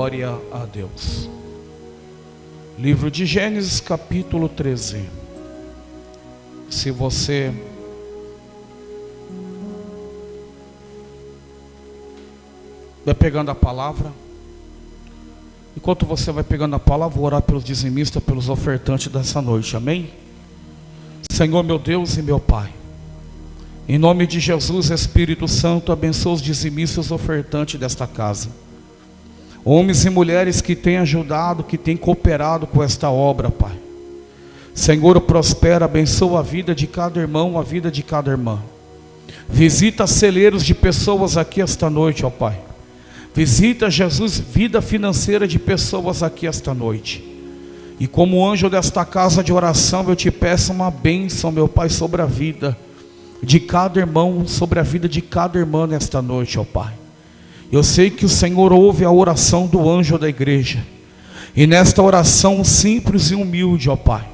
Glória a Deus. Livro de Gênesis, capítulo 13. Se você vai pegando a palavra, enquanto você vai pegando a palavra, vou orar pelos dizimistas, pelos ofertantes dessa noite, amém? Senhor meu Deus e meu Pai, em nome de Jesus, Espírito Santo, abençoa os dizimistas e os ofertantes desta casa. Homens e mulheres que têm ajudado, que têm cooperado com esta obra, Pai. Senhor, prospera, abençoa a vida de cada irmão, a vida de cada irmã. Visita celeiros de pessoas aqui esta noite, ó Pai. Visita, Jesus, vida financeira de pessoas aqui esta noite. E como anjo desta casa de oração, eu te peço uma bênção, meu Pai, sobre a vida de cada irmão, sobre a vida de cada irmã nesta noite, ó Pai. Eu sei que o Senhor ouve a oração do anjo da igreja. E nesta oração simples e humilde, ó Pai,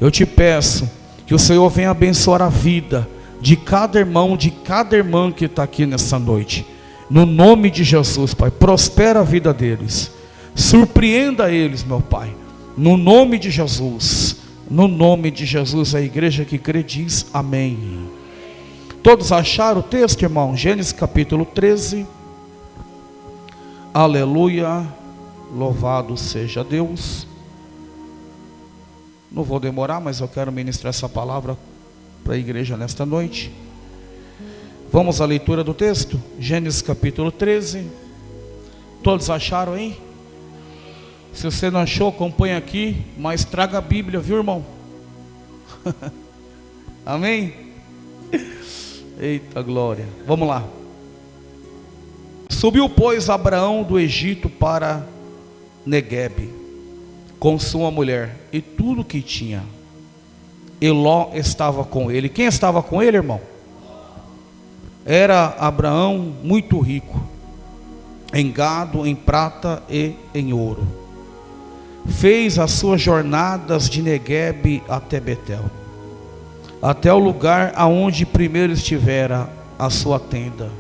eu te peço que o Senhor venha abençoar a vida de cada irmão, de cada irmã que está aqui nessa noite. No nome de Jesus, Pai, prospera a vida deles. Surpreenda eles, meu Pai. No nome de Jesus. No nome de Jesus, a igreja que crê diz amém. Todos acharam o texto, irmão? Gênesis capítulo 13. Aleluia, louvado seja Deus. Não vou demorar, mas eu quero ministrar essa palavra para a igreja nesta noite. Vamos à leitura do texto, Gênesis capítulo 13. Todos acharam, hein? Se você não achou, acompanhe aqui, mas traga a Bíblia, viu, irmão? Amém? Eita glória, vamos lá. Subiu, pois, Abraão do Egito para Neguebe, com sua mulher e tudo que tinha. E Ló estava com ele. Quem estava com ele, irmão? Era Abraão muito rico, em gado, em prata e em ouro. Fez as suas jornadas de Neguebe até Betel, até o lugar aonde primeiro estivera a sua tenda,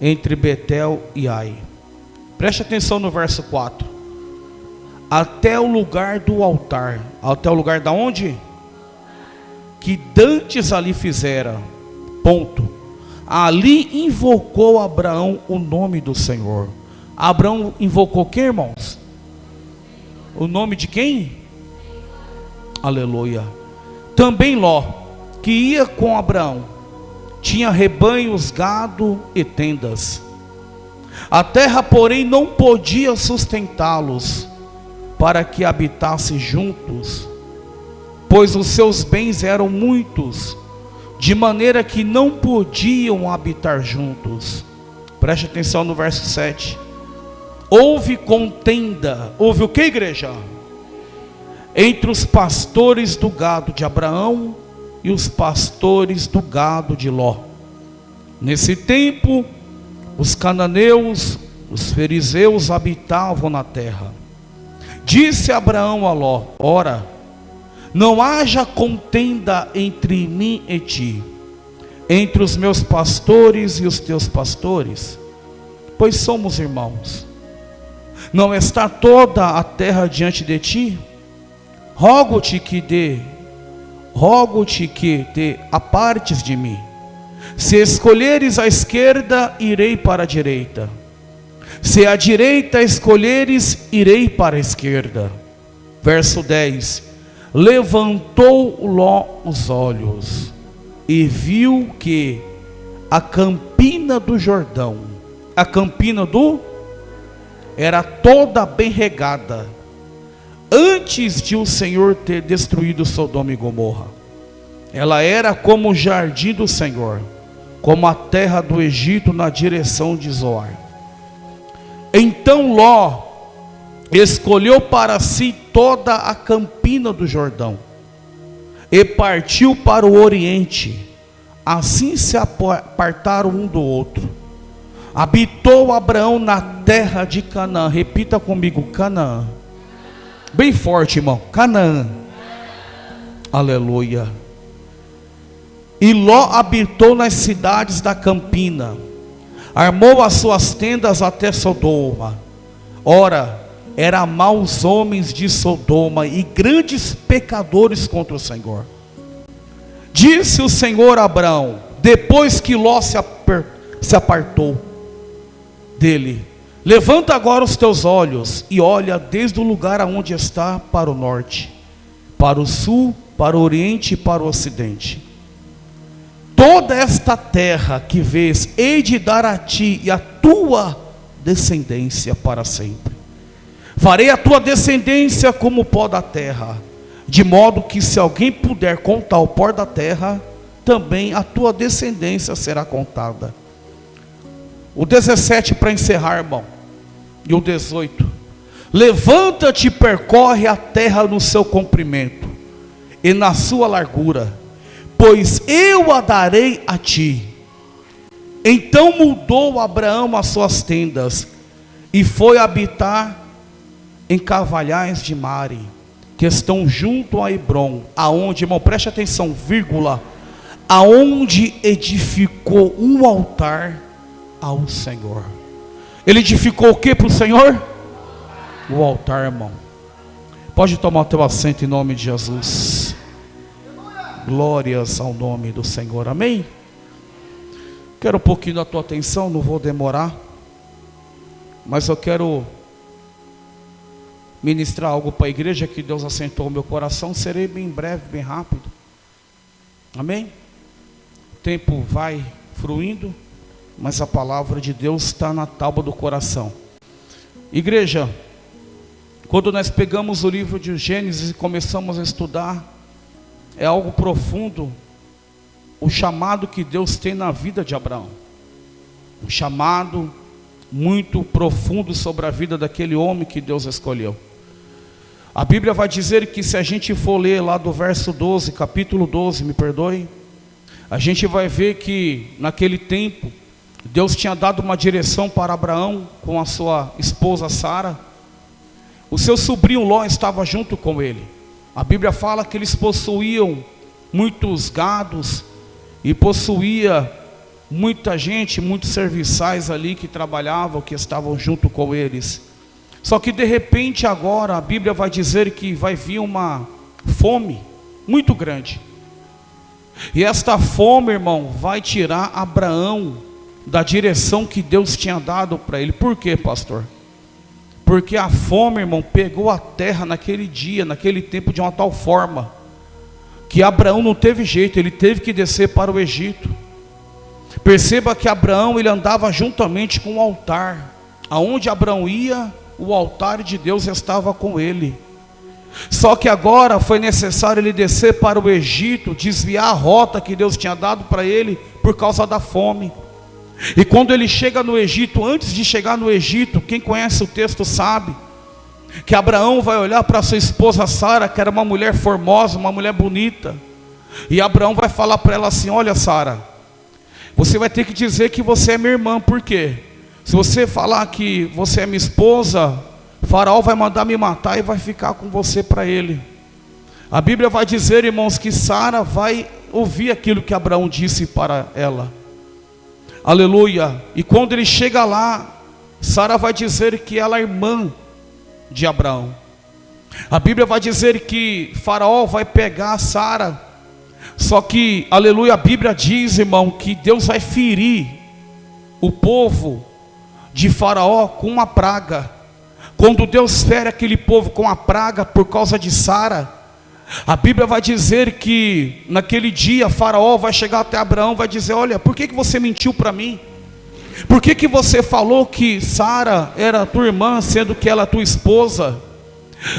entre Betel e Ai. Preste atenção no verso 4. Até o lugar do altar. Até o lugar da onde? Que dantes ali fizera. Ponto. Ali invocou Abraão o nome do Senhor. Abraão invocou quem, irmãos? O nome de quem? Aleluia. Também Ló, que ia com Abraão, tinha rebanhos, gado e tendas. A terra, porém, não podia sustentá-los para que habitassem juntos, pois os seus bens eram muitos, de maneira que não podiam habitar juntos. Preste atenção no verso 7. Houve contenda. Houve o que, igreja? Entre os pastores do gado de Abraão e os pastores do gado de Ló. Nesse tempo, os cananeus, os fariseus habitavam na terra. Disse Abraão a Ló: ora, não haja contenda entre mim e ti, entre os meus pastores e os teus pastores, pois somos irmãos. Não está toda a terra diante de ti? Rogo-te que te apartes de mim. Se escolheres a esquerda, irei para a direita. Se a direita escolheres, irei para a esquerda. Verso 10. Levantou Ló os olhos e viu que a campina do Jordão, a campina era toda bem regada, antes de o Senhor ter destruído Sodoma e Gomorra. Ela era como o jardim do Senhor, como a terra do Egito na direção de Zoar. Então Ló escolheu para si toda a campina do Jordão e partiu para o oriente. Assim se apartaram um do outro. Habitou Abraão na terra de Canaã. Repita comigo: Canaã. Bem forte, irmão. Canaã. Aleluia. E Ló habitou nas cidades da campina, armou as suas tendas até Sodoma. Ora, eram maus homens de Sodoma e grandes pecadores contra o Senhor. Disse o Senhor a Abraão, depois que Ló se apartou dele: levanta agora os teus olhos e olha desde o lugar aonde está para o norte, para o sul, para o oriente e para o ocidente. Toda esta terra que vês, hei de dar a ti e a tua descendência para sempre. Farei a tua descendência como o pó da terra, de modo que se alguém puder contar o pó da terra, também a tua descendência será contada. O 17 para encerrar, irmão, e o 18: levanta-te e percorre a terra no seu comprimento e na sua largura, pois eu a darei a ti. Então mudou Abraão as suas tendas e foi habitar em Carvalhais de Mare, que estão junto a Hebrom, aonde, irmão, preste atenção, vírgula, aonde edificou um altar ao Senhor. Ele edificou o que para o Senhor? O altar, irmão. Pode tomar o teu assento em nome de Jesus. Glórias ao nome do Senhor, amém? Quero um pouquinho da tua atenção, não vou demorar, mas eu quero ministrar algo para a igreja que Deus assentou no meu coração. Serei bem breve, bem rápido, amém? O tempo vai fluindo, mas a palavra de Deus está na tábua do coração. Igreja, quando nós pegamos o livro de Gênesis e começamos a estudar, é algo profundo, o chamado que Deus tem na vida de Abraão, um chamado muito profundo sobre a vida daquele homem que Deus escolheu. A Bíblia vai dizer que, se a gente for ler lá do verso 12, capítulo 12, me perdoe, a gente vai ver que naquele tempo Deus tinha dado uma direção para Abraão com a sua esposa Sara. O seu sobrinho Ló estava junto com ele. A Bíblia fala que eles possuíam muitos gados e possuía muita gente, muitos serviçais ali que trabalhavam, que estavam junto com eles. Só que de repente agora a Bíblia vai dizer que vai vir uma fome muito grande. E esta fome, irmão, vai tirar Abraão da direção que Deus tinha dado para ele. Por quê, pastor? Porque a fome, irmão, pegou a terra naquele dia, naquele tempo, de uma tal forma que Abraão não teve jeito, ele teve que descer para o Egito. Perceba que Abraão, ele andava juntamente com o altar. Aonde Abraão ia, o altar de Deus estava com ele. Só que agora foi necessário ele descer para o Egito, desviar a rota que Deus tinha dado para ele por causa da fome. E quando ele chega no Egito, antes de chegar no Egito, quem conhece o texto sabe que Abraão vai olhar para sua esposa Sara, que era uma mulher formosa, uma mulher bonita, e Abraão vai falar para ela assim: olha, Sara, você vai ter que dizer que você é minha irmã. Por quê? Se você falar que você é minha esposa, Faraó vai mandar me matar e vai ficar com você para ele. A Bíblia vai dizer, irmãos, que Sara vai ouvir aquilo que Abraão disse para ela. Aleluia. E quando ele chega lá, Sara vai dizer que ela é irmã de Abraão. A Bíblia vai dizer que Faraó vai pegar Sara. Só que, aleluia, a Bíblia diz, irmão, que Deus vai ferir o povo de Faraó com uma praga. Quando Deus fere aquele povo com a praga por causa de Sara, a Bíblia vai dizer que naquele dia Faraó vai chegar até Abraão, vai dizer: olha, por que você mentiu para mim? Por que você falou que Sara era tua irmã, sendo que ela é tua esposa?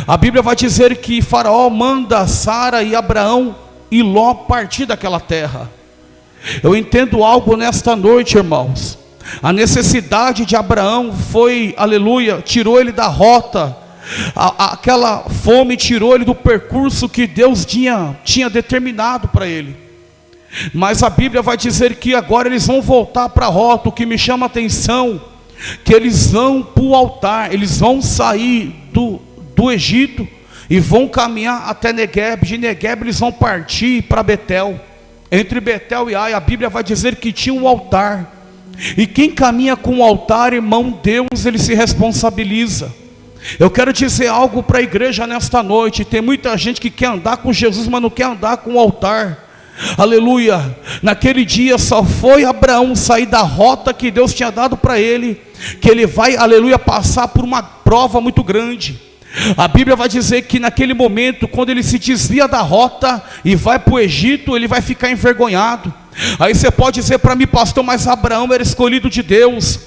A Bíblia vai dizer que Faraó manda Sara e Abraão e Ló partir daquela terra. Eu entendo algo nesta noite, irmãos. A necessidade de Abraão foi, aleluia, tirou ele da rota. Aquela fome tirou ele do percurso que Deus tinha determinado para ele. Mas a Bíblia vai dizer que agora eles vão voltar para a rota. O que me chama a atenção, que eles vão para o altar, eles vão sair do Egito e vão caminhar até Negueb. De Negueb eles vão partir para Betel. Entre Betel e Ai, a Bíblia vai dizer que tinha um altar. E quem caminha com o altar, irmão, Deus, ele se responsabiliza. Eu quero dizer algo para a igreja nesta noite. Tem muita gente que quer andar com Jesus, mas não quer andar com o altar. Aleluia. Naquele dia só foi Abraão sair da rota que Deus tinha dado para ele, que ele vai, aleluia, passar por uma prova muito grande. A Bíblia vai dizer que naquele momento, quando ele se desvia da rota e vai para o Egito, ele vai ficar envergonhado. Aí você pode dizer para mim, pastor, mas Abraão era escolhido de Deus,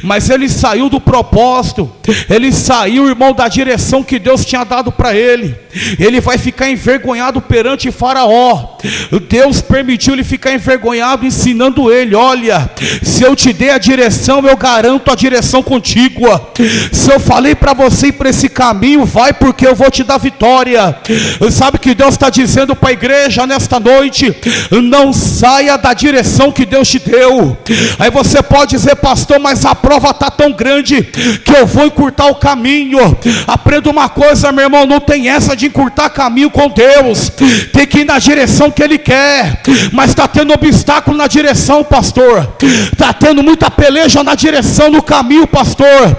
mas ele saiu do propósito, ele saiu, irmão, da direção que Deus tinha dado para ele. Ele vai ficar envergonhado perante Faraó. Deus permitiu ele ficar envergonhado, ensinando ele: olha, se eu te dei a direção, eu garanto a direção contígua. Se eu falei para você ir para esse caminho, vai, porque eu vou te dar vitória. Sabe que Deus está dizendo para a igreja nesta noite? Não saia da direção que Deus te deu. Aí você pode dizer, pastor, mas a prova está tão grande que eu vou encurtar o caminho. Aprenda uma coisa, meu irmão, não tem essa de encurtar caminho com Deus. Tem que ir na direção que Ele quer. Mas está tendo obstáculo na direção, pastor. Está tendo muita peleja na direção, no caminho, pastor.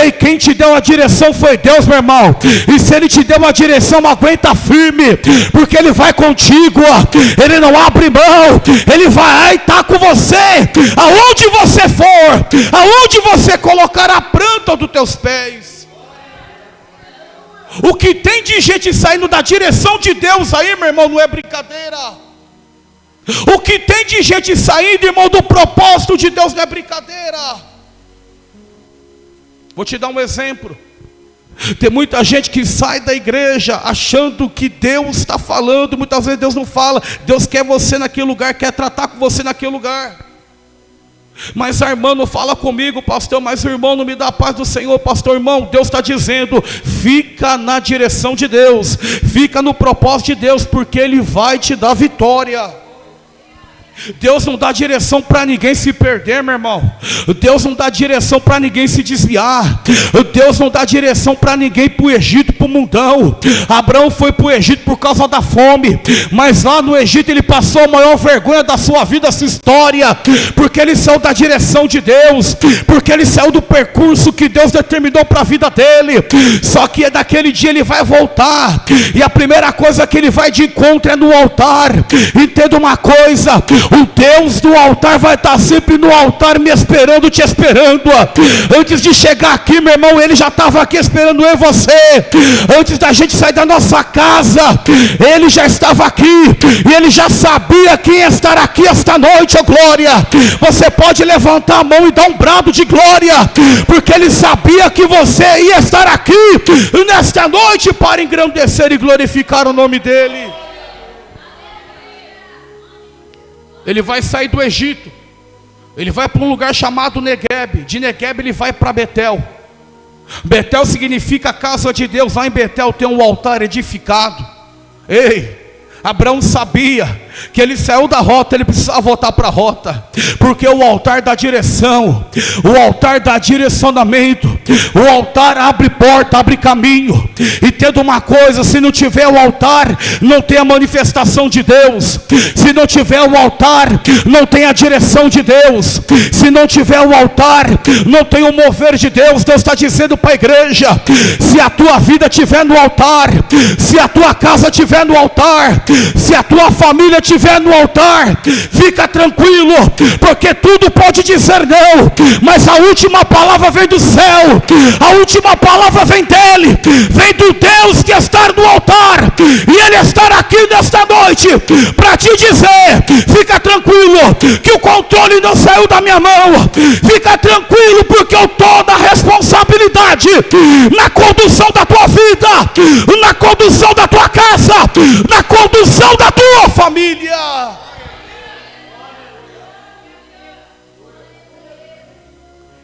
Ei, quem te deu a direção foi Deus, meu irmão. E se Ele te deu a direção, aguenta firme, porque Ele vai contigo. Ele não abre mão. Ele vai estar com você aonde você for, aonde você colocar a planta dos teus pés. O que tem de gente saindo da direção de Deus aí, meu irmão, não é brincadeira. O que tem de gente saindo, irmão, do propósito de Deus não é brincadeira. Vou te dar um exemplo. Tem muita gente que sai da igreja achando que Deus está falando. Muitas vezes Deus não fala. Deus quer você naquele lugar, quer tratar com você naquele lugar. Mas a irmã não fala comigo, pastor, mas o irmão não me dá a paz do Senhor. Pastor, irmão, Deus está dizendo, fica na direção de Deus, fica no propósito de Deus, porque Ele vai te dar vitória. Deus não dá direção para ninguém se perder, meu irmão. Deus não dá direção para ninguém se desviar. Deus não dá direção para ninguém ir para o Egito, para o mundão. Abraão foi para o Egito por causa da fome, mas lá no Egito ele passou a maior vergonha da sua vida, essa história, porque ele saiu da direção de Deus, porque ele saiu do percurso que Deus determinou para a vida dele. Só que daquele dia ele vai voltar, e a primeira coisa que ele vai de encontro é no altar. Entenda uma coisa: o Deus do altar vai estar sempre no altar, me esperando, te esperando. Antes de chegar aqui, meu irmão, Ele já estava aqui esperando eu e você. Antes da gente sair da nossa casa, Ele já estava aqui, e Ele já sabia quem ia estar aqui esta noite, oh glória. Você pode levantar a mão e dar um brado de glória, porque Ele sabia que você ia estar aqui nesta noite para engrandecer e glorificar o nome dEle. Ele vai sair do Egito, ele vai para um lugar chamado Neguebe. De Neguebe ele vai para Betel. Betel significa casa de Deus. Lá em Betel tem um altar edificado. Ei, Abraão sabia que ele saiu da rota, ele precisava voltar para a rota, porque o altar dá direção, o altar dá direcionamento, o altar abre porta, abre caminho. Entenda uma coisa: se não tiver o altar, não tem a manifestação de Deus. Se não tiver o altar, não tem a direção de Deus. Se não tiver o altar, não tem o mover de Deus. Deus está dizendo para a igreja: se a tua vida estiver no altar, se a tua casa estiver no altar, se a tua família estiver no altar, fica tranquilo, porque tudo pode dizer não, mas a última palavra vem do céu, a última palavra vem dele, vem do Deus que está no altar, e Ele está aqui nesta noite para te dizer: fica tranquilo, que o controle não saiu da minha mão. Fica tranquilo, porque eu estou na responsabilidade, na condução da tua vida, na condução da tua casa, na condução da tua família.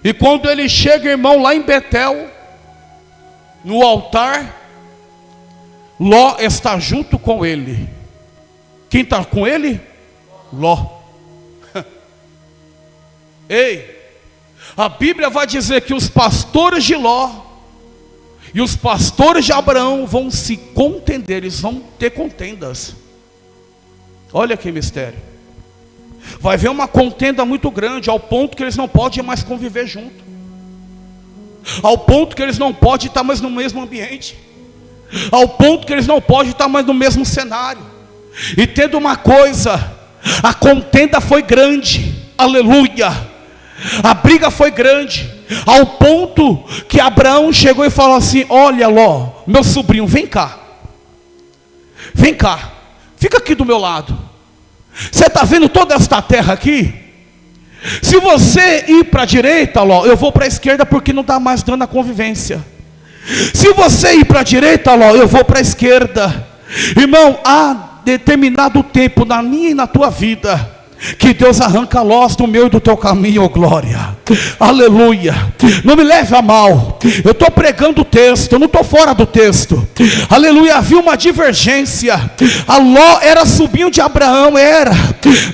E quando ele chega, irmão, lá em Betel, no altar, Ló está junto com ele. Quem está com ele? Ló. Ei, a Bíblia vai dizer que os pastores de Ló e os pastores de Abraão vão se contender, eles vão ter contendas. Olha que mistério. Vai haver uma contenda muito grande, ao ponto que eles não podem mais conviver junto, ao ponto que eles não podem estar mais no mesmo ambiente, ao ponto que eles não podem estar mais no mesmo cenário. E tendo uma coisa, a contenda foi grande, aleluia, a briga foi grande, ao ponto que Abraão chegou e falou assim: olha Ló, meu sobrinho, vem cá, fica aqui do meu lado. Você está vendo toda esta terra aqui? Se você ir para a direita, Ló, eu vou para a esquerda, porque não dá mais dando a convivência. Se você ir para a direita, Ló, eu vou para a esquerda. Irmão, há determinado tempo na minha e na tua vida que Deus arranca Lós do meu e do teu caminho, oh glória, aleluia. Não me leve a mal, eu estou pregando o texto, eu não estou fora do texto, aleluia. Havia uma divergência, a Ló era sobrinho de Abraão,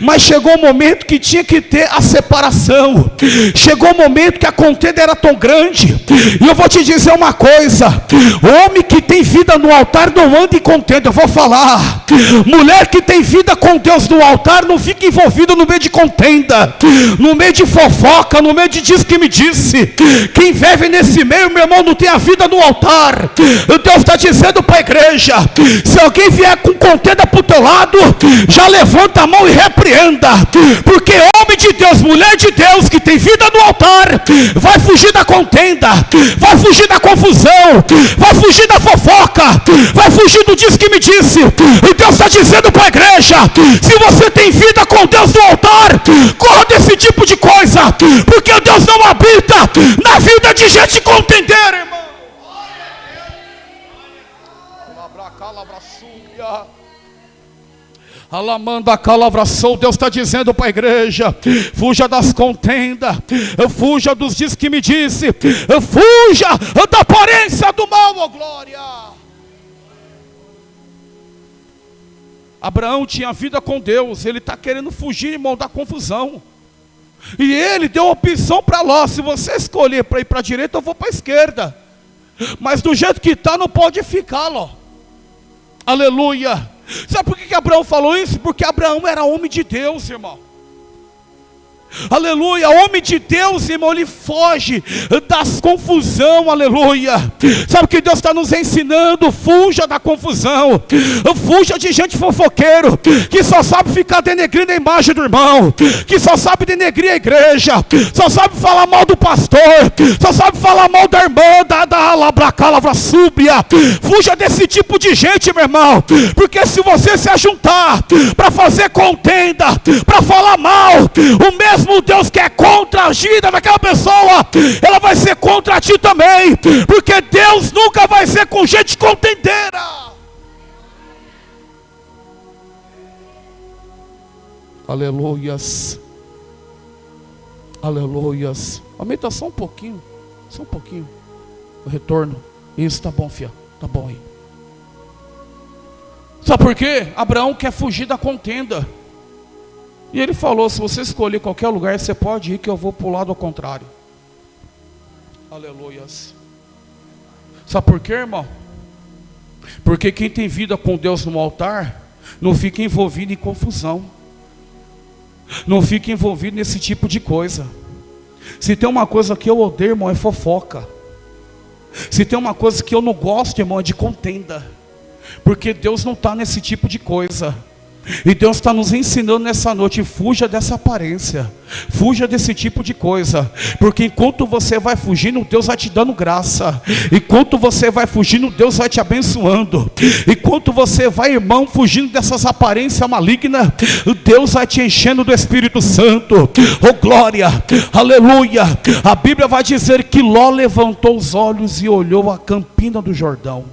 mas chegou o momento que tinha que ter a separação, chegou o momento que a contenda era tão grande. E eu vou te dizer uma coisa: o homem que tem vida no altar não anda em contenda. Eu vou falar, mulher que tem vida com Deus no altar não fica envolvida no meio de contenda, no meio de fofoca, no meio de diz que me disse. Quem vive nesse meio, meu irmão, não tem a vida no altar. Deus está dizendo para a igreja: se alguém vier com contenda para o teu lado, já levanta a mão e repreenda, porque homem de Deus, mulher de Deus que tem vida no altar, vai fugir da contenda, vai fugir da confusão, vai fugir da fofoca, vai fugir do diz que me disse. E Deus está dizendo para a igreja: se você tem vida com Deus no altar, corra desse tipo de coisa, porque Deus não habita na vida de gente contendeira, irmão. Alamanda calavração. Deus está dizendo para a igreja: fuja das contendas, fuja dos diz que me disse, fuja da aparência do mal, ó glória. Abraão tinha vida com Deus, ele está querendo fugir, irmão, da confusão. E ele deu opção para Ló: se você escolher para ir para a direita, eu vou para a esquerda. Mas do jeito que está, não pode ficar, Ló. Aleluia. Sabe por que Abraão falou isso? Porque Abraão era homem de Deus, irmão. Aleluia, homem de Deus, irmão, ele foge das confusão, aleluia. Sabe o que Deus está nos ensinando? Fuja da confusão, fuja de gente fofoqueiro, que só sabe ficar denegrindo a imagem do irmão, que só sabe denegrir a igreja, só sabe falar mal do pastor, só sabe falar mal da irmã, da labracala súbia. Fuja desse tipo de gente, meu irmão, porque se você se ajuntar para fazer contenda, para falar mal, o mesmo Deus que é contra a vida daquela pessoa, ela vai ser contra ti também, porque Deus nunca vai ser com gente contendeira. Aleluias, aleluias. Aumenta só um pouquinho, o retorno. Isso, tá bom, filha, tá bom aí. Sabe por quê? Abraão quer fugir da contenda. E ele falou: se você escolher qualquer lugar, você pode ir, que eu vou para o lado ao contrário. Aleluias. Sabe por quê, irmão? Porque quem tem vida com Deus no altar, não fica envolvido em confusão, não fica envolvido nesse tipo de coisa. Se tem uma coisa que eu odeio, irmão, é fofoca. Se tem uma coisa que eu não gosto, irmão, é de contenda. Porque Deus não está nesse tipo de coisa. E Deus está nos ensinando nessa noite: fuja dessa aparência, fuja desse tipo de coisa, porque enquanto você vai fugindo, Deus vai te dando graça, enquanto você vai fugindo, Deus vai te abençoando, enquanto você vai, irmão, fugindo dessas aparências malignas, Deus vai te enchendo do Espírito Santo, oh glória, aleluia. A Bíblia vai dizer que Ló levantou os olhos e olhou a campina do Jordão,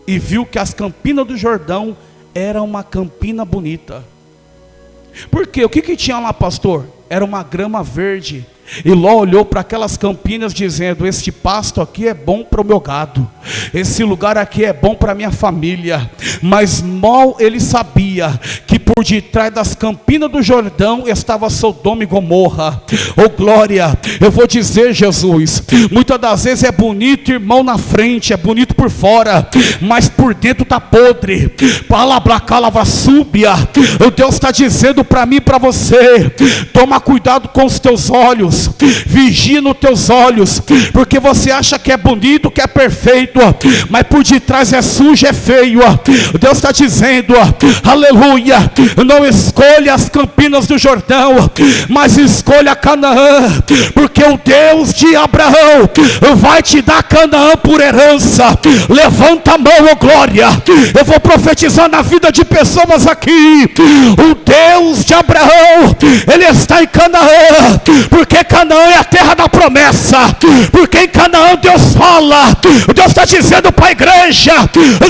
e viu que as campinas do Jordão era uma campina bonita. Por quê? O que tinha lá, pastor? Era uma grama verde, E Ló olhou para aquelas campinas dizendo: este pasto aqui é bom para o meu gado, esse lugar aqui é bom para a minha família. Mas mal ele sabia que por detrás das campinas do Jordão estava Sodoma e Gomorra. Oh glória, eu vou dizer, Jesus, muitas das vezes é bonito, irmão, na frente, é bonito por fora, mas por dentro está podre. Palabra súbia. O Deus está dizendo para mim e para você: toma cuidado com os teus olhos, vigia nos teus olhos, porque você acha que é bonito, que é perfeito, mas por detrás é sujo, é feio. Deus está dizendo, aleluia, não escolha as campinas do Jordão, mas escolha Canaã, porque o Deus de Abraão vai te dar Canaã por herança. Levanta a mão, oh glória. Eu vou profetizar na vida de pessoas aqui. O Deus de Abraão, ele está em Canaã, porque Canaã é a terra da promessa, porque em Canaã Deus fala. Deus está dizendo para a igreja: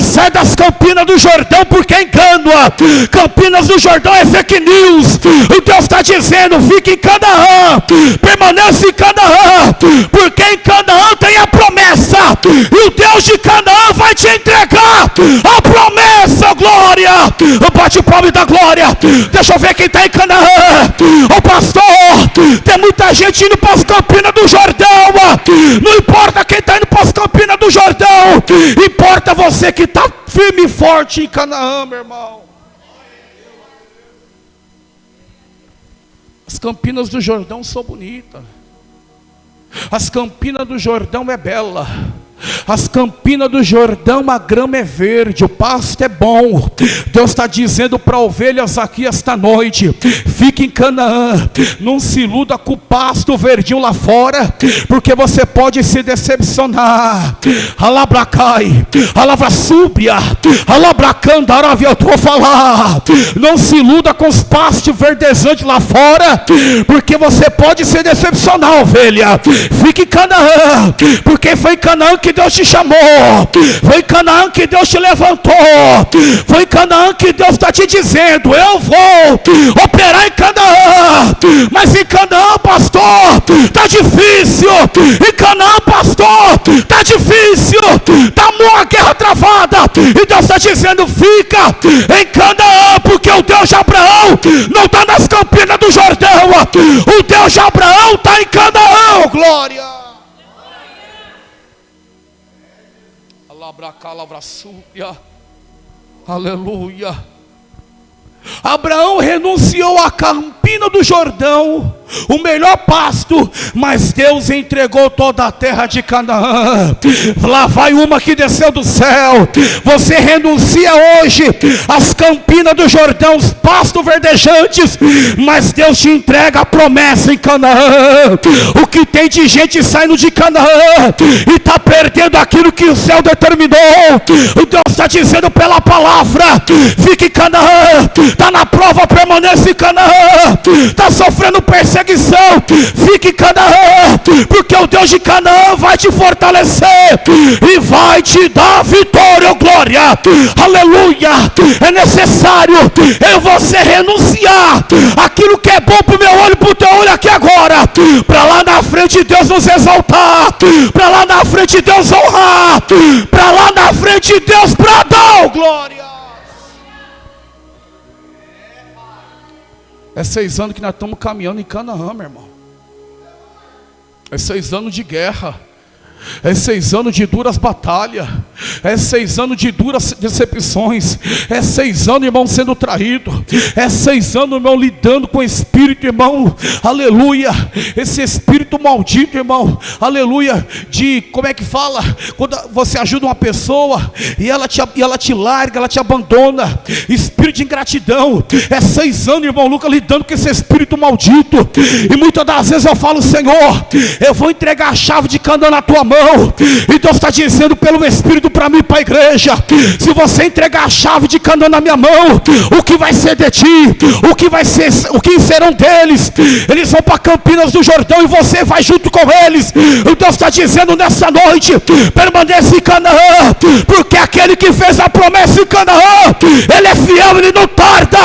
sai das campinas do Jordão, porque engana. Campinas do Jordão é fake news. Deus está dizendo: fique em Canaã, permaneça em Canaã, porque em Canaã tem a promessa, e o Deus de Canaã vai te entregar a promessa. Glória, bate o palmo da glória. Deixa eu ver quem está em Canaã. Ô pastor, tem muita gente indo para as campinas do Jordão. Não importa quem está indo para as campinas do Jordão, importa você que está firme e forte em Canaã, meu irmão. As campinas do Jordão são bonitas, as campinas do Jordão é bela, as campinas do Jordão, a grama é verde, o pasto é bom. Deus está dizendo para ovelhas aqui esta noite: fique em Canaã, não se iluda com o pasto verdinho lá fora, porque você pode se decepcionar. Alabracai, alavrasúbia, alabracandaravia, eu vou falar. Não se iluda com os pastos verdejantes lá fora, porque você pode se decepcionar, ovelha. Fique em Canaã, porque foi em Canaã que Deus te chamou, foi em Canaã que Deus te levantou, foi em Canaã que Deus está te dizendo: eu vou operar em Canaã. Mas em Canaã, pastor, está difícil. Em Canaã, pastor, está difícil, está uma guerra travada. E Deus está dizendo: fica em Canaã, porque o Deus de Abraão não está nas campinas do Jordão, o Deus de Abraão está em Canaã. Glória. Aleluia. Abraão renunciou à campina do Jordão, o melhor pasto, mas Deus entregou toda a terra de Canaã. Lá vai uma que desceu do céu. Você renuncia hoje às campinas do Jordão, os pastos verdejantes, mas Deus te entrega a promessa em Canaã. O que tem de gente saindo de Canaã e está perdendo aquilo que o céu determinou. O Deus está dizendo pela palavra: fique em Canaã. Está na prova, permaneça em Canaã. Está sofrendo perseguição, fique em Canaã, porque o Deus de Canaã vai te fortalecer e vai te dar vitória, glória, aleluia. É necessário eu você renunciar aquilo que é bom para o meu olho, para o teu olho aqui agora, para lá na frente Deus nos exaltar, para lá na frente Deus honrar, para lá na frente Deus bradar, glória. É 6 anos que nós estamos caminhando em Canaã, meu irmão. É 6 anos de guerra. É 6 anos de duras batalhas. É 6 anos de duras decepções. É 6 anos, irmão, sendo traído. É 6 anos, irmão, lidando com o espírito, irmão, aleluia. Esse espírito maldito, irmão, aleluia. De, como é que fala? Quando você ajuda uma pessoa e ela te larga, ela te abandona. Espírito de ingratidão. É 6 anos, irmão Lucas, lidando com esse espírito maldito. E muitas das vezes eu falo: Senhor, eu vou entregar a chave de Canaã na tua mão. mão. E Deus está dizendo pelo Espírito para mim, para a igreja: se você entregar a chave de Canaã na minha mão, o que vai ser de ti? O que serão deles? Eles vão para Campinas do Jordão e você vai junto com eles. E Deus está dizendo nessa noite: permaneça em Canaã, porque aquele que fez a promessa em Canaã, ele é fiel, ele não tarda,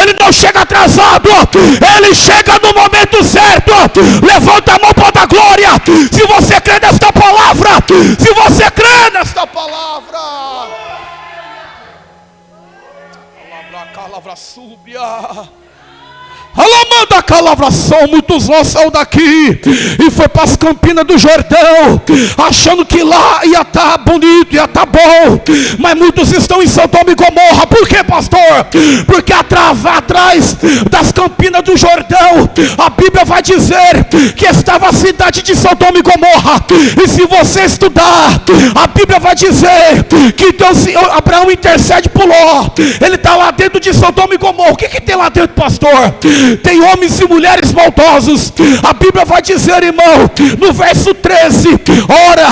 ele não chega atrasado, ele chega no momento certo. Levanta a mão para dar glória se você crê nesta palavra, se você crê nesta palavra. Palavra súbia. Alamanda calavração, muitos vão saiu daqui e foi para as Campinas do Jordão, achando que lá ia estar bonito, ia estar bom, mas muitos estão em Sodoma e Gomorra. Por quê, pastor? Porque atrás das Campinas do Jordão, a Bíblia vai dizer que estava a cidade de Sodoma e Gomorra. E se você estudar, a Bíblia vai dizer que Deus, Abraão intercede por Ló, ele está lá dentro de Sodoma e Gomorra. O que tem lá dentro, pastor? Tem homens e mulheres maldosos. A Bíblia vai dizer, irmão, no verso 13: ora,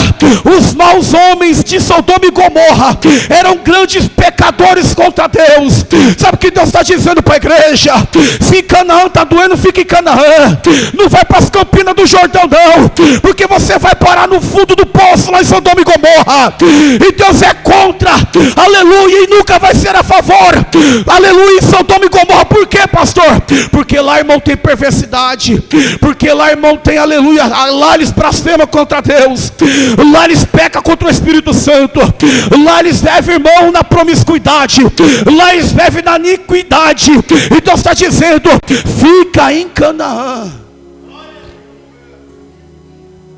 os maus homens de Sodoma e Gomorra eram grandes pecadores contra Deus. Sabe o que Deus está dizendo para a igreja? Se em Canaã está doendo, fica em Canaã, não vai para as Campinas do Jordão não, porque você vai parar no fundo do poço lá em Sodoma e Gomorra. E Deus é contra, aleluia, e nunca vai ser a favor, aleluia, em Sodoma e Gomorra. Por quê, pastor? Porque lá, irmão, tem perversidade, porque lá, irmão, tem, aleluia, lá eles blasfemam contra Deus, lá eles pecam contra o Espírito Santo, lá eles vivem, irmão, na promiscuidade, lá eles vivem na iniquidade. E Deus está dizendo: fica em Canaã,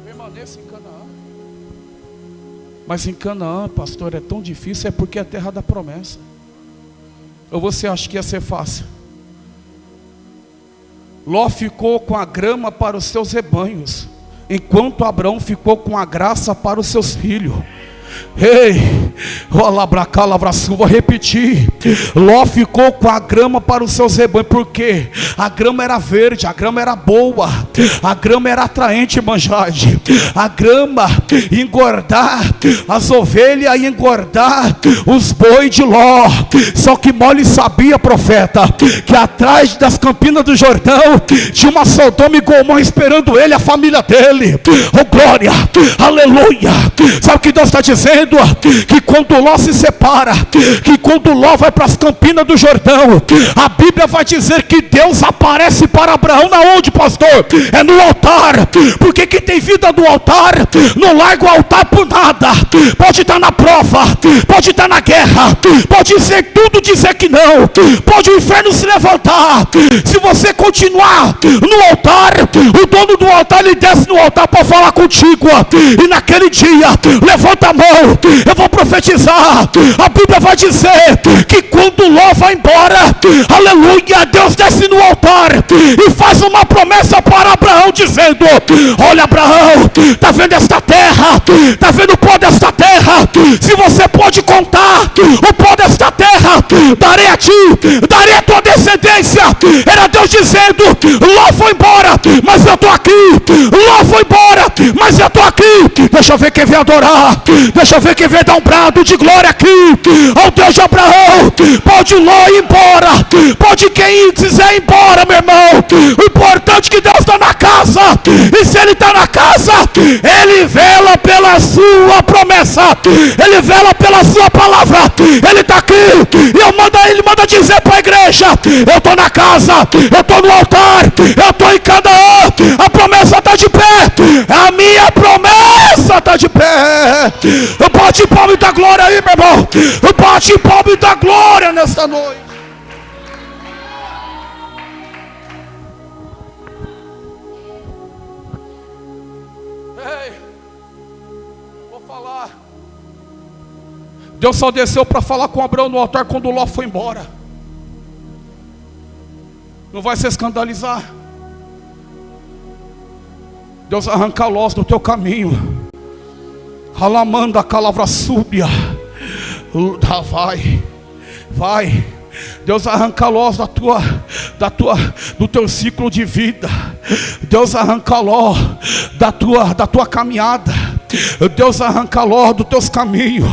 permaneça em Canaã. Mas em Canaã, pastor, é tão difícil, é porque é a terra da promessa. Ou você acha que ia ser fácil? Ló ficou com a grama para os seus rebanhos, enquanto Abraão ficou com a graça para os seus filhos. Ei, vou repetir. Ló ficou com a grama para os seus rebanhos, porque a grama era verde, a grama era boa, a grama era atraente, manjade. A grama ia engordar as ovelhas, ia engordar os bois de Ló. Só que mal ele sabia, profeta, que atrás das Campinas do Jordão tinha uma Sodoma e Gomorra esperando ele, a família dele. Oh glória, aleluia. Sabe o que Deus está dizendo? Que quando Ló se separa, que quando Ló vai para as Campinas do Jordão, a Bíblia vai dizer que Deus aparece para Abraão na onde, pastor? É no altar. Porque quem tem vida do altar não larga o altar por nada. Pode estar na prova, pode estar na guerra, pode ser tudo dizer que não, pode o inferno se levantar. Se você continuar no altar, o dono do altar, ele desce no altar para falar contigo. E naquele dia, levanta a mão, eu vou profetizar. A Bíblia vai dizer que quando Ló vai embora, aleluia, Deus desce no altar e faz uma promessa para Abraão, dizendo: olha, Abraão, está vendo esta terra? Está vendo o pó desta terra? Se você pode contar o pó desta terra, darei a ti, darei a tua descendência. Era Deus dizendo: Ló foi embora, mas eu estou aqui. Ló foi embora, mas eu estou aqui. Deixa eu ver quem vem adorar, deixa eu ver quem vem dar um brado de glória aqui ao Deus de Abraão. Pode Ló ir embora, pode quem quiser ir embora, meu irmão. O importante é que Deus está na casa, e se Ele está na casa, Ele vela pela sua promessa, Ele vela pela sua palavra. Ele está aqui, e Ele manda dizer para a igreja: eu estou na casa, eu estou no altar, eu estou em Canaã. A promessa está de pé, a minha promessa está de pé. Bate palma e dá glória aí, meu irmão. Bate palma e dá glória nesta noite. Ei, vou falar. Deus só desceu para falar com Abraão no altar quando Ló foi embora. Não vai se escandalizar. Deus arranca Ló do teu caminho. Alamanda calavra súbia. Vai. Deus arranca Ló do teu ciclo de vida. Deus arranca Ló da tua caminhada. Deus arranca Ló dos teus caminhos,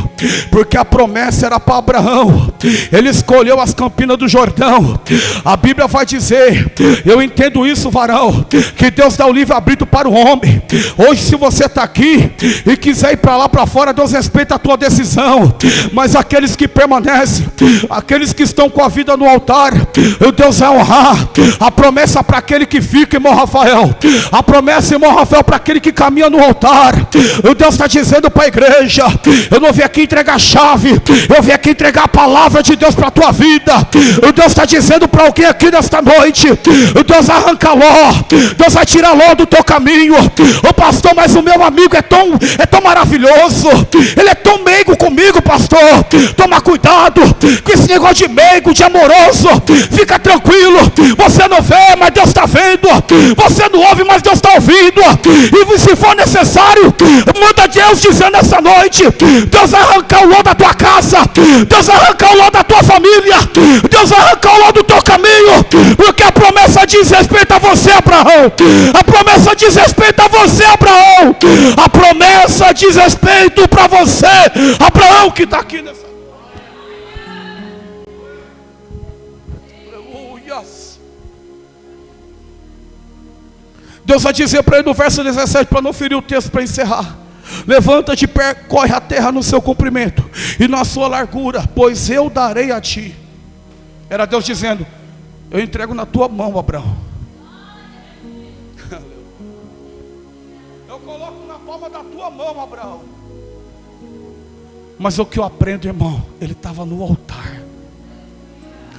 porque a promessa era para Abraão. Ele escolheu as campinas do Jordão. A Bíblia vai dizer, eu entendo isso, varão, que Deus dá o livre-arbítrio para o homem. Hoje, se você está aqui e quiser ir para lá para fora, Deus respeita a tua decisão. Mas aqueles que permanecem, aqueles que estão com a vida no altar, Deus vai honrar. A promessa para aquele que fica, irmão Rafael. A promessa, irmão Rafael, para aquele que caminha no altar. Deus está dizendo para a igreja, eu não vim aqui entregar chave, eu vim aqui entregar a palavra de Deus para a tua vida. Deus está dizendo para alguém aqui nesta noite, Deus arranca Ló, Deus vai tirar Ló do teu caminho. Ô pastor, mas o meu amigo é tão maravilhoso, ele é tão meigo comigo, pastor. Toma cuidado com esse negócio de meigo, de amoroso. Fica tranquilo, você não vê, mas Deus está vendo. Você não ouve, mas Deus está ouvindo. E se for necessário, manda Deus dizendo essa noite, Deus vai arrancar o Ló da tua casa, Deus vai arrancar o Ló da tua família, Deus vai arrancar o Ló do teu caminho, porque a promessa diz respeito a você, Abraão. A promessa diz respeito a você, Abraão. A promessa diz respeito para você, Abraão, que está aqui nessa. Aleluia. Deus vai dizer para ele no verso 17, para não ferir o texto, para encerrar: levanta-te, percorre a terra no seu comprimento e na sua largura, pois eu darei a ti. Era Deus dizendo, eu entrego na tua mão, Abraão. Eu coloco na palma da tua mão, Abraão. Mas o que eu aprendo, irmão, ele estava no altar.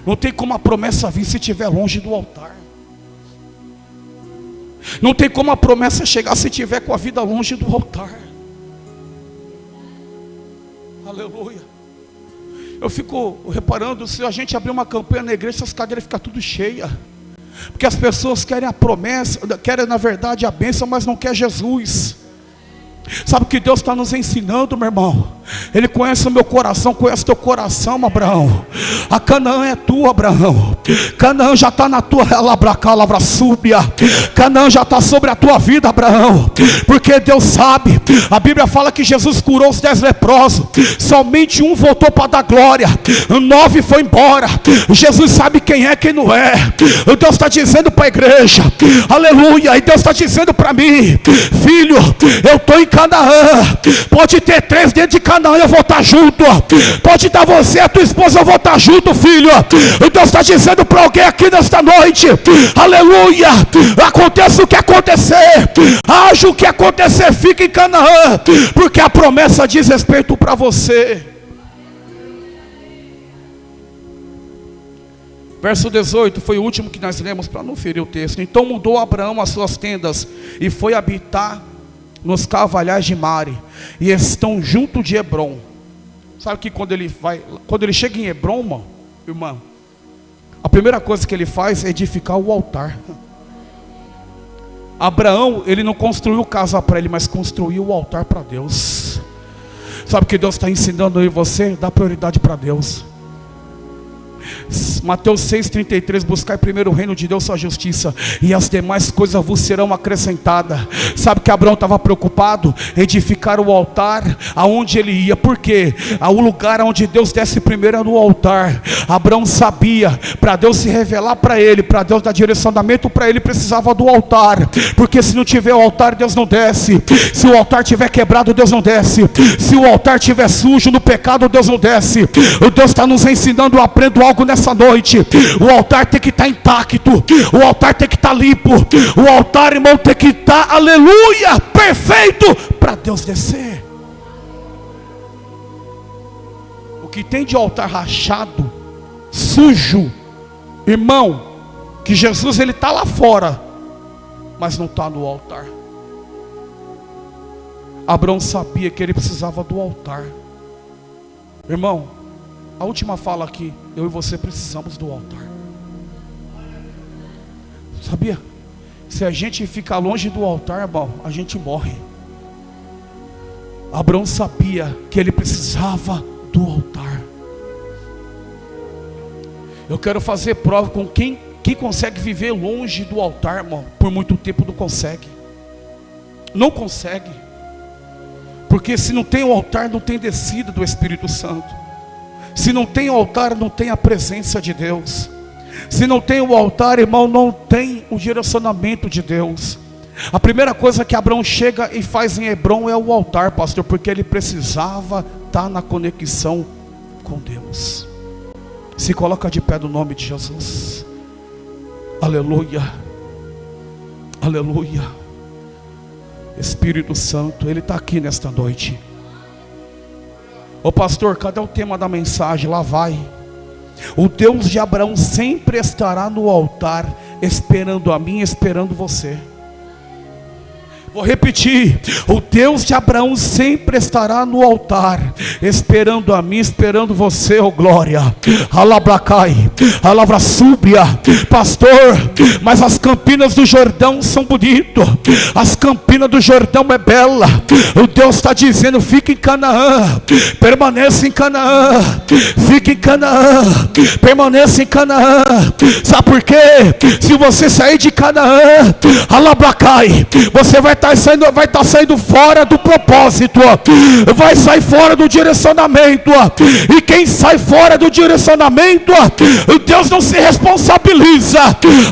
Não tem como a promessa vir se estiver longe do altar. Não tem como a promessa chegar se estiver com a vida longe do altar. Aleluia. Eu fico reparando, se a gente abrir uma campanha na igreja, essas cadeiras ficam tudo cheias. Porque as pessoas querem a promessa, querem na verdade a bênção, mas não quer Jesus. Sabe o que Deus está nos ensinando, meu irmão? Ele conhece o meu coração, conhece o teu coração, Abraão. A Canaã é tua, Abraão. Canaã já está na tua lavra súbia. Canaã já está sobre a tua vida, Abraão. Porque Deus sabe. A Bíblia fala que Jesus curou os 10 leprosos. Somente um voltou para dar glória. 9 foi embora. Jesus sabe quem é, quem não é. Deus está dizendo para a igreja, aleluia. E Deus está dizendo para mim, filho, eu estou em Canaã. Pode ter 3 dentro de Canaã, eu vou estar junto. Pode estar você e a tua esposa, eu vou estar junto, filho. E Deus está dizendo para alguém aqui nesta noite, aleluia. Aconteça o que acontecer, haja o que acontecer, fique em Canaã, porque a promessa diz respeito para você. Verso 18 foi o último que nós lemos para não ferir o texto. Então mudou Abraão as suas tendas e foi habitar nos carvalhais de Mare, e estão junto de Hebrom. Sabe que quando ele chega em Hebrom, irmão, a primeira coisa que ele faz é edificar o altar. Abraão, ele não construiu casa para ele, mas construiu o altar para Deus. Sabe que Deus está ensinando aí você? Dá prioridade para Deus. Mateus 6,33, buscai primeiro o reino de Deus, sua justiça, e as demais coisas vos serão acrescentadas. Sabe que Abraão estava preocupado? Edificar o altar aonde ele ia. Por quê? O lugar onde Deus desce primeiro é no altar. Abraão sabia, para Deus se revelar para ele, para Deus dar direcionamento para ele, precisava do altar. Porque se não tiver o altar, Deus não desce. Se o altar estiver quebrado, Deus não desce. Se o altar estiver sujo no pecado, Deus não desce. O Deus está nos ensinando, eu aprendo algo nessa noite. O altar tem que estar intacto, o altar tem que estar limpo, o altar, irmão, tem que estar, aleluia, perfeito, para Deus descer. O que tem de altar rachado, sujo, irmão, que Jesus ele está lá fora, mas não está no altar. Abraão sabia que ele precisava do altar. Irmão, a última fala aqui, eu e você precisamos do altar. Sabia? Se a gente ficar longe do altar, irmão, a gente morre. Abraão sabia que ele precisava do altar. Eu quero fazer prova com quem consegue viver longe do altar, irmão. Por muito tempo não consegue. Não consegue. Porque se não tem o altar, não tem descida do Espírito Santo. Se não tem o altar, não tem a presença de Deus. Se não tem o altar, irmão, não tem o direcionamento de Deus. A primeira coisa que Abraão chega e faz em Hebrom é o altar, pastor, porque ele precisava estar na conexão com Deus. Se coloca de pé no nome de Jesus. Aleluia. Aleluia. Espírito Santo, Ele está aqui nesta noite. Ô pastor, cadê o tema da mensagem? Lá vai. O Deus de Abraão sempre estará no altar, esperando a mim, esperando você. Vou repetir, o Deus de Abraão sempre estará no altar, esperando a mim, esperando você, oh glória. Alabracai, alavra súbia, pastor, mas as campinas do Jordão são bonitas, as campinas do Jordão é bela. O Deus está dizendo, fica em Canaã, permaneça em Canaã, fica em Canaã, permaneça em Canaã. Sabe por quê? Se você sair de Canaã, Alabracai, você vai estar saindo fora do propósito, vai sair fora do direcionamento. E quem sai fora do direcionamento, Deus não se responsabiliza.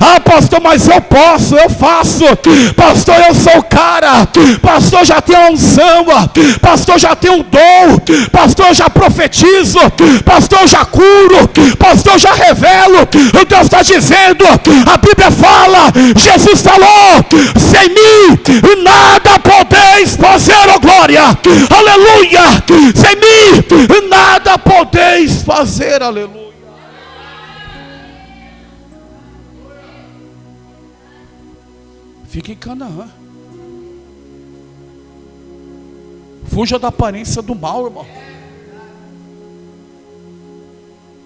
Ah, pastor, mas eu posso, eu faço. Pastor, eu sou o cara. Pastor, já tenho a unção. Pastor, já tenho um dom. Pastor, eu já profetizo. Pastor, eu já curo. Pastor, eu já revelo. O Deus está dizendo, a Bíblia fala, Jesus falou, sem mim nada podeis fazer, ó glória, aleluia, sem mim nada podeis fazer, aleluia. Fique em Canaã, fuja da aparência do mal, irmão.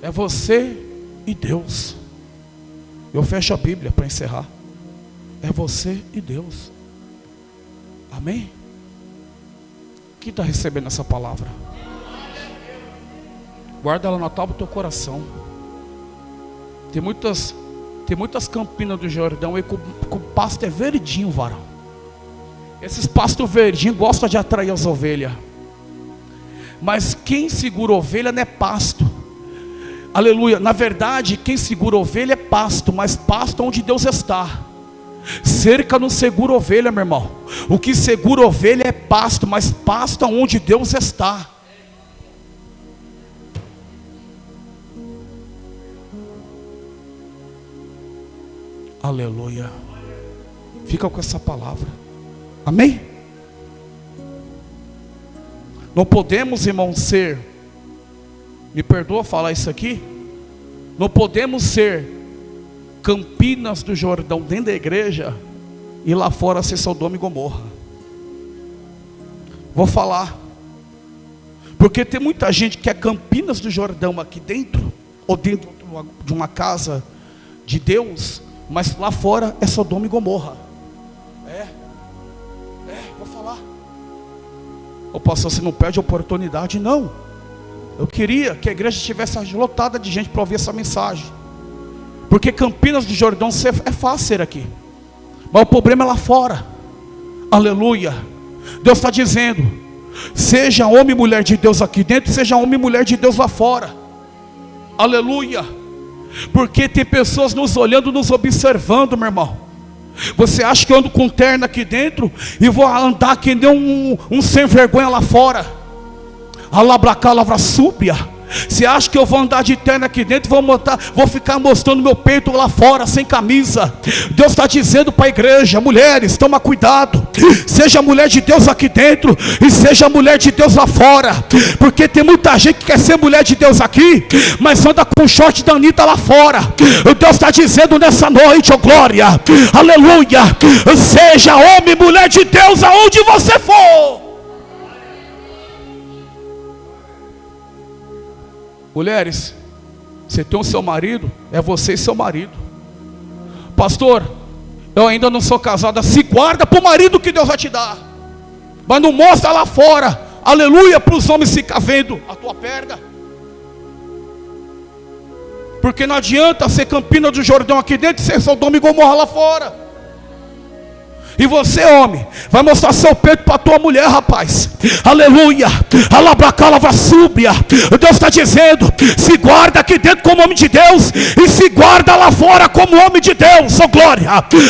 É você e Deus. Eu fecho a Bíblia para encerrar. É você e Deus. Amém? Quem está recebendo essa palavra? Guarda ela na tábua do teu coração. Tem muitas campinas do Jordão aí que o pasto é verdinho, varão. Esses pastos verdinhos gostam de atrair as ovelhas. Mas quem segura ovelha não é pasto. Aleluia. Na verdade, quem segura ovelha é pasto, mas pasto é onde Deus está. Cerca não segura ovelha, meu irmão. O que segura ovelha é pasto, mas pasto é onde Deus está. Aleluia. Fica com essa palavra. Amém? Não podemos, irmão, ser, me perdoa falar isso aqui, não podemos ser Campinas do Jordão dentro da igreja e lá fora ser Sodoma e Gomorra. Vou falar, porque tem muita gente que é Campinas do Jordão aqui dentro, ou dentro de uma casa de Deus, mas lá fora é Sodoma e Gomorra. Vou falar. O pastor, você não perde oportunidade? Não. Eu queria que a igreja estivesse lotada de gente para ouvir essa mensagem. Porque Campinas do Jordão é fácil ser aqui, mas o problema é lá fora. Aleluia. Deus está dizendo, seja homem e mulher de Deus aqui dentro, seja homem e mulher de Deus lá fora. Aleluia. Porque tem pessoas nos olhando, nos observando, meu irmão. Você acha que eu ando com terno aqui dentro e vou andar que nem um sem vergonha lá fora? Alabracá, lavra súbia. Você acha que eu vou andar de terno aqui dentro, vou ficar mostrando meu peito lá fora, sem camisa? Deus está dizendo para a igreja, mulheres, toma cuidado. Seja mulher de Deus aqui dentro e seja mulher de Deus lá fora. Porque tem muita gente que quer ser mulher de Deus aqui, mas anda com o short da Anitta lá fora. Deus está dizendo nessa noite, oh glória, aleluia, seja homem e mulher de Deus aonde você for. Mulheres, você tem o seu marido, é você e seu marido. Pastor, eu ainda não sou casada. Se guarda para o marido que Deus vai te dar, mas não mostra lá fora, aleluia, para os homens ficar vendo a tua perna. Porque não adianta ser Campina do Jordão aqui dentro e ser Sodoma e Gomorra lá fora. E você, homem, vai mostrar seu peito para a tua mulher, rapaz. Aleluia. Alabracalava súbia. Deus está dizendo: se guarda aqui dentro como homem de Deus, e se guarda lá fora como homem de Deus. Oh glória.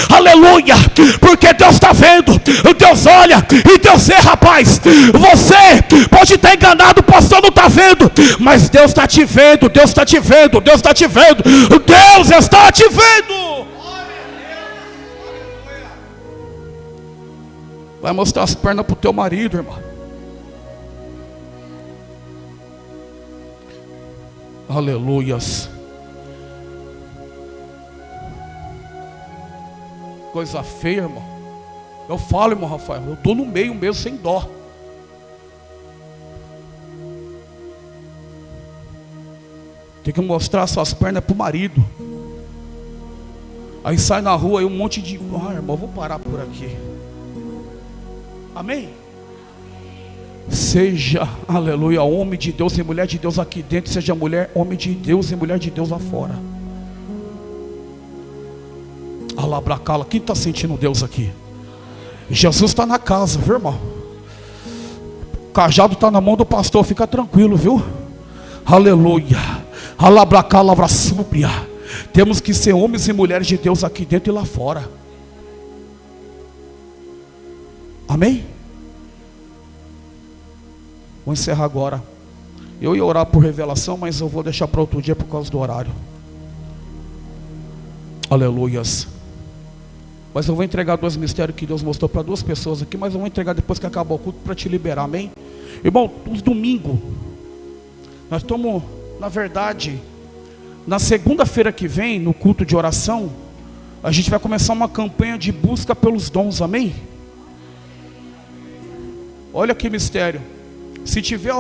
Aleluia. Porque Deus está vendo. Deus olha e Deus vê, rapaz. Você pode estar enganado, o pastor não está vendo, mas Deus está te vendo. Deus está te vendo. Deus está te vendo. Deus está te vendo. Vai mostrar as pernas para o teu marido, irmão. Aleluias. Coisa feia, irmão. Eu falo, irmão Rafael, eu estou no meio mesmo, sem dó. Tem que mostrar suas pernas para o marido. Aí sai na rua e um monte de... irmão, vou parar por aqui. Amém? Seja, aleluia, homem de Deus e mulher de Deus aqui dentro. Seja mulher, homem de Deus e mulher de Deus lá fora. Alabracala, quem está sentindo Deus aqui? Jesus está na casa, viu, irmão? O cajado está na mão do pastor, fica tranquilo, viu? Aleluia. Alabracala, súbia. Temos que ser homens e mulheres de Deus aqui dentro e lá fora. Amém? Vou encerrar agora. Eu ia orar por revelação, mas eu vou deixar para outro dia por causa do horário. Aleluias. Mas eu vou entregar 2 mistérios que Deus mostrou para 2 pessoas aqui, mas eu vou entregar depois que acabar o culto para te liberar, amém? Irmão, nos domingos, nós estamos, na verdade, na segunda-feira que vem, no culto de oração, a gente vai começar uma campanha de busca pelos dons, amém? Olha que mistério. Se tiver